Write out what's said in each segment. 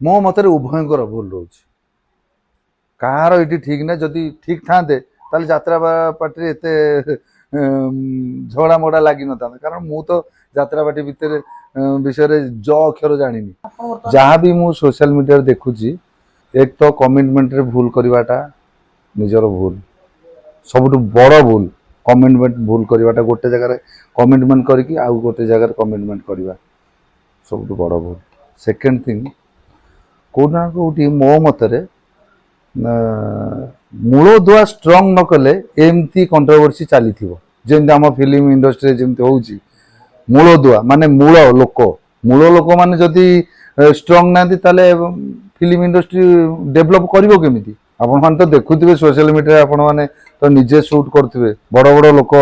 मो मत उभयंकर भूल रोच कहार ये ठीक ना जदि ठीक था यात्रा पार्टी एत झगड़ा मगड़ा लगी न था कारण मु तो यात्रा पार्टी भितर विषय ज अक्षर जानी जहाँ भी मु सोशल मीडिया देखुची एक तो कमिटमेंट रे भूल करवाटा निजर भूल सबुठ बड़ भूल कमिटमेंट भूल करवाटा गोटे जगह कमिटमेंट करके आउ गोटे जगह कमिटमेंट करवा सबुठ बड़ भूल सेकेंड थिंग कोना कोटी मो मतरे मूल दुआ स्ट्रंग न कले एमती कंट्रोवर्सी चली जमी आम फिल्म इंडस्ट्री जमी होची मूल दुआ माने मूल लोक माने जदि स्ट्रंग ना फिल्म इंडस्ट्री डेभलप करिवो केमिति आपण मान तो देखुथिबे सोशल मीडिया आपण माने तो निजे शूट करथिबे बड़ बड़ लोक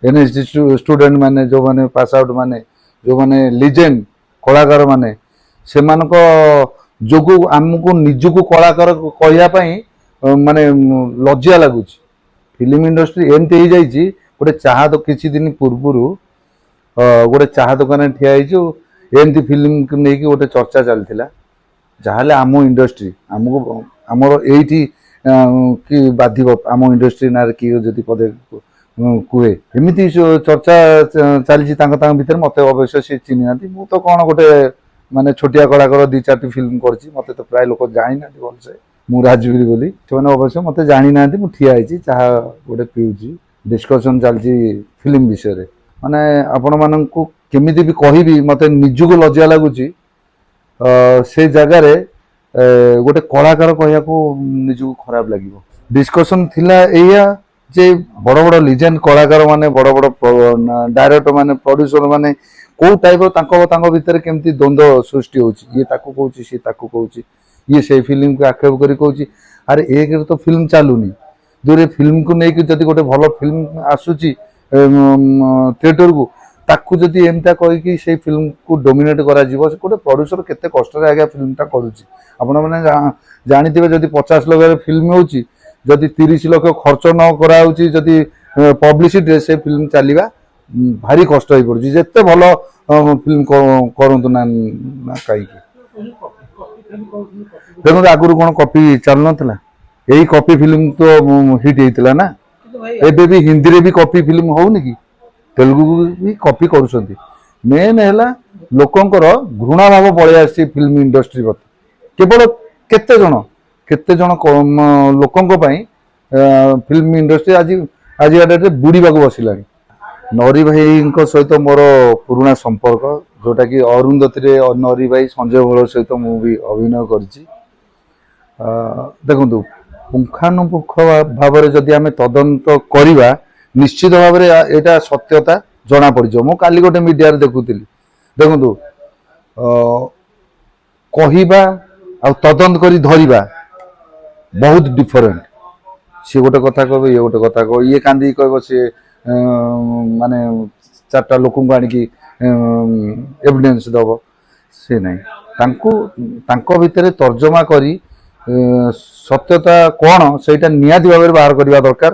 एनएसडी स्टूडेंट माने जो माने पास आउट माने जो माने लीजेंड कलाकार माने सेमानको जोगु आमको निजको कलाकार कहया पई माने लज्जा लागुच फिल्म इंडस्ट्री एमती हो जाइए गोटे चाह तो किसी दिन पूर्व गोटे चाह दुकान ठिया एमती फिल्म को लेकिन गोटे चर्चा चलता जहाँ आम इंडस्ट्री आमको आमर ये कि बाधिब आम इंडस्ट्री ना किए जदि पदे कहे एमती चर्चा चली भर मत अवश्य सी चिन्ह ना मु तो कौन गोटे माने छोटिया कलाकार दी चार फिल्म कर मत तो प्राय लोक जानी ना भलसे मु राजवीर बोली से अवश्य मत जानी ना ठिया चाह गोटे पीऊँ डिस्कसन चलती फिल्म विषय माने आपण मानू केमी भी कहबी मत निजको लज्जा लगुच से जगार गोटे कलाकार कहया निजको खराब लगे डिस्कसन थिला एया जे बड़ बड़ लिजेंड कलाकार माने बड़ बड़ डायरेक्टर माने प्रोड्यूसर माने कौ टाइप भितर केमती द्वंद्व सृष्टि होची ये ताकू कहूची सी ताकू कहूची ये से फिल्म को आक्षेप करी कहूची अरे एक तो फिल्म चलुनी दूरे फिल्म को लेकिन जब गोटे भल फिल्म आसूची थिएटर को ताकू जदि एमता कहीकि से फिल्म को डोमिनेट करा गोटे प्रोड्यूसर केते कष्ट आज्ञा फिल्मटा करुच्ची आपण मैंने जानी जदि 50 लाख फिल्म होची जदि 30 लाख खर्च न कराऊची जदि पब्लिसिटी से फिल्म चलवा भारी कष्ट हो पड़े जिते भल फिल्म करतु ना कहीं देखो आगुरी कौन कॉपी चल ना यही कॉपी फिल्म तो हिट होता ना एबे भी हिंदी रे भी कॉपी फिल्म होनी कि तेलुगु भी कॉपी करुँच मेन है लोकंर घृणा भाव पलि आसी फिल्म इंडस्ट्री प्रति केवल केते जन लोकंक फिल्म इंडस्ट्री आज आज डेट बुड़ीबा बसिला नरी भाई सहित मोर पुराना संपर्क जोटा कि अरुंधती नरी भाई संजय बल सहित मुझे अभिनय कर देखु पुंखानुपुंख भाव जदि आम तदंत करवा निश्चित भाव में यहाँ सत्यता जना पड़ मु काली गोटे मीडिया देखुली देखु कहवा आ तदंत कर धरवा बहुत डिफरेंट सी गोटे कथा कह ये गोटे कथा कह ये कांदी कह सी माने चार्टा लोक आनिकी एविडेंस दब से नहीं भितर तर्जमा करी सत्यता कौन से निहाती भाव में बाहर करवा दरकार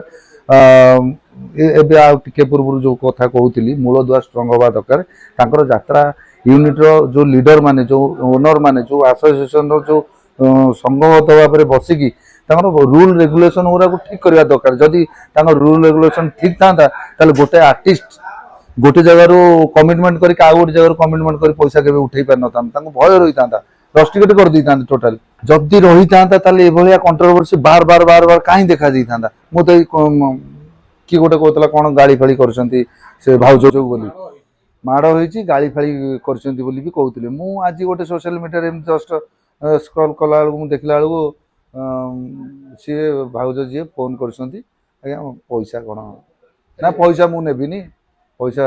टे पूर्व जो कथा कहती मूल दुआ स्ट्रंग हवा दरकार तांकर यात्रा यूनिट जो लीडर माने जो ओनर माने जो एसोसिएशन जो संघबद्ध भाव में बसिकी रूल रेगुलेशन गुरा को ठीक करवा दरकार जदि रूल रेगुलेशन ठीक था गोटे आर्टिस्ट गोटे जगार कमिटमेंट करके आउ गोटे जगह कमिटमेंट कर पैसा के उठे पार ना भय रही था रस्टिकेट कर दी था टोटाल जदि रही था ये कंट्रोवर्सी बार बार बार बार कहीं देखा था मुझे किए गोटे कहला कौन गाड़ी फाड़ी कर भाउज जो बोली माड़ हो गाड़ी फाड़ी कर कहते मुझे गोटे सोशल मीडिया जस्ट स्क्रॉल कला देखला सी भाउज जी फोन कर पैसा कौन ना पैसा मुझे नेबिनी पैसा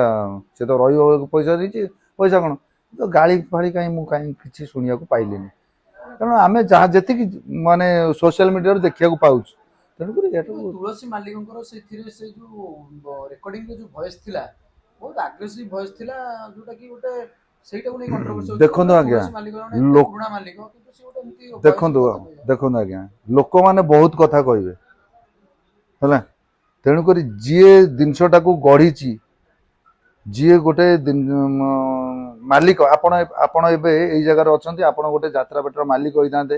से तो रही पैसा देती पैसा कौन तो गाड़ी फाड़ी कहीं कहीं शुणा पाइली कारण आम जहाँ जी माने सोशल मीडिया देखा पाऊँ तुलसी मालिक से जो रेकर्डिंग जो वॉइस थिला बहुत एग्रेसिव वॉइस थिला जोटा कि गोटे सेटा को नै कंट्रोवर्सी देखो आज्ञा देखो देखो आज्ञा लोक मैंने बहुत कथा कहे है तेणुक जी जिनसटा को गढ़ी जी गोटे ମାଲିକ ଆପଣ ଆପଣ ଏବେ ଏଇ ଜାଗାରେ ଅଛନ୍ତି, ଆପଣ ଗୋଟେ ଯାତ୍ରା ପାଟିର ମାଲିକ ହୋଇଥାନ୍ତେ,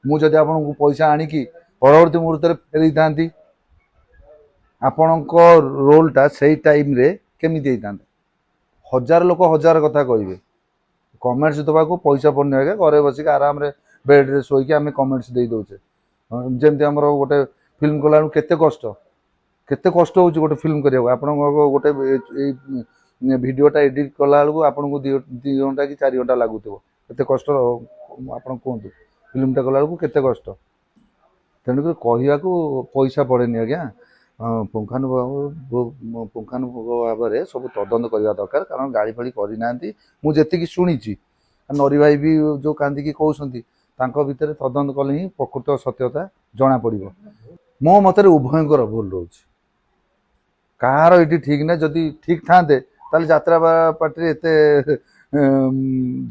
ମୁଁ ଯଦି ଆପଣଙ୍କୁ ପଇସା ଆଣିକି ପରବର୍ତ୍ତୀ ମୁହୂର୍ତ୍ତରେ ଫେରେଇଥାନ୍ତି, ଆପଣଙ୍କ ରୋଲଟା ସେଇ ଟାଇମରେ କେମିତି ହେଇଥାନ୍ତା? ହଜାର ଲୋକ ହଜାର କଥା କହିବେ, କମେଣ୍ଟସ୍ ଦେବାକୁ ପଇସା ପଡୁନି ଆଜ୍ଞା, ଘରେ ବସିକି ଆରାମରେ ବେଡ୍ରେ ଶୋଇକି ଆମେ କମେଣ୍ଟସ୍ ଦେଇ ଦେଉଛେ। ଯେମିତି ଆମର ଗୋଟେ ଫିଲ୍ମ କଲାବେଳକୁ କେତେ କଷ୍ଟ ହେଉଛି ଗୋଟେ ଫିଲ୍ମ କରିବାକୁ। ଆପଣଙ୍କ ଗୋଟେ ଏଇ ଭିଡ଼ିଓଟା ଏଡ଼ିଟ୍ କଲାବେଳକୁ ଆପଣଙ୍କୁ 2 ଘଣ୍ଟା କି 4 ଘଣ୍ଟା ଲାଗୁଥିବ, କେତେ କଷ୍ଟ ଆପଣ କୁହନ୍ତୁ। ଫିଲ୍ମଟା କଲାବେଳକୁ କେତେ କଷ୍ଟ, ତେଣୁକରି କହିବାକୁ ପଇସା ପଡ଼େନି ଆଜ୍ଞା। ପୁଙ୍ଖାନୁପୁଙ୍ଖ ଭାବରେ ସବୁ ତଦନ୍ତ କରିବା ଦରକାର, କାରଣ ଗାଳି ଫାଳି କରିନାହାନ୍ତି ମୁଁ ଯେତିକି ଶୁଣିଛି। ନରି ଭାଇ ବି ଯେଉଁ କାନ୍ଦିକି କହୁଛନ୍ତି, ତାଙ୍କ ଭିତରେ ତଦନ୍ତ କଲେ ହିଁ ପ୍ରକୃତ ସତ୍ୟତା ଜଣାପଡ଼ିବ। ମୋ ମତରେ ଉଭୟଙ୍କର ଭୁଲ ରହୁଛି, କାହାର ଏଠି ଠିକ୍ ନାହିଁ। ଯଦି ଠିକ୍ ଥାନ୍ତେ ତାହେଲେ ଯାତ୍ରା ପାର୍ଟିରେ ଏତେ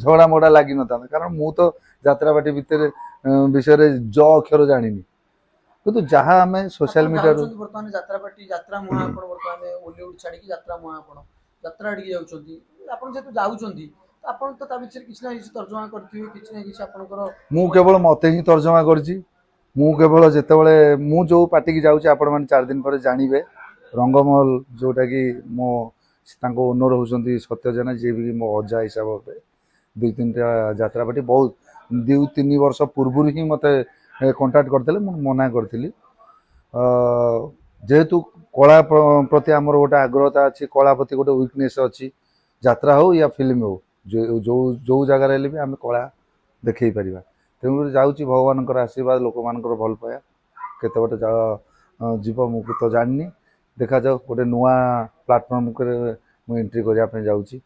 ଝଗଡ଼ା ମଗଡ଼ା ଲାଗିନଥାନ୍ତା, କାରଣ ମୁଁ ତ ଯାତ୍ରା ପାର୍ଟି ଭିତରେ ବିଷୟରେ ଅକ୍ଷର ଜାଣିନି। କିନ୍ତୁ ଯାହା ଆମେ ସୋସିଆଲ ମିଡ଼ିଆରୁ ବର୍ତ୍ତମାନ ଯାତ୍ରା ପାର୍ଟି ଯାତ୍ରା ମୁହାଁ ଆପଣ ବର୍ତ୍ତମାନ ଓଲିଉଡ୍ ଛାଡ଼ିକି ଯାତ୍ରା ମୁହାଁ ଆପଣ ଯାତ୍ରା ଆଡ଼ିକି ଯାଉଛନ୍ତି। ଆପଣ ଯେହେତୁ ଯାଉଛନ୍ତି ଆପଣ ତ ତା ବିଷୟରେ କିଛି ନା କିଛି ତର୍ଜମା କରିଥିବେ, କିଛି ନା କିଛି ଆପଣଙ୍କର। ମୁଁ କେବଳ ମତେ ହିଁ ତର୍ଜମା କରିଛି। ମୁଁ କେବଳ ଯେତେବେଳେ ମୁଁ ଯେଉଁ ପାର୍ଟିକି ଯାଉଛି, ଆପଣମାନେ 4 ଦିନ ପରେ ଜାଣିବେ। ରଙ୍ଗମହଲ ଯେଉଁଟାକି ମୋ ତାଙ୍କ ଓନର ହେଉଛନ୍ତି ସତ୍ୟ ଜେନା, ଯିଏ ବି ମୋ ଅଜା ହିସାବ ହେବେ। 2-3ଟା ଯାତ୍ରା ପାର୍ଟି ବହୁତ 2-3 ବର୍ଷ ପୂର୍ବରୁ ହିଁ ମୋତେ କଣ୍ଟାକ୍ଟ କରିଥିଲେ, ମୁଁ ମନା କରିଥିଲି। ଯେହେତୁ କଳା ପ୍ରତି ଆମର ଗୋଟେ ଆଗ୍ରହତା ଅଛି, କଳା ପ୍ରତି ଗୋଟେ ୱିକନେସ୍ ଅଛି, ଯାତ୍ରା ହେଉ ୟା ଫିଲ୍ମ ହେଉ, ଯେଉଁ ଜାଗାରେ ହେଲେ ବି ଆମେ କଳା ଦେଖେଇ ପାରିବା। ତେଣୁକରି ଯାଉଛି, ଭଗବାନଙ୍କର ଆଶୀର୍ବାଦ, ଲୋକମାନଙ୍କର ଭଲ ପାଇବା କେତେ ବାଟ ଯିବ ମୁଁ ତ ଜାଣିନି। ଦେଖାଯାଉ, ଗୋଟେ ନୂଆ ପ୍ଲାଟଫର୍ମରେ ମୁଁ ଏଣ୍ଟ୍ରି କରିବା ପାଇଁ ଯାଉଛି।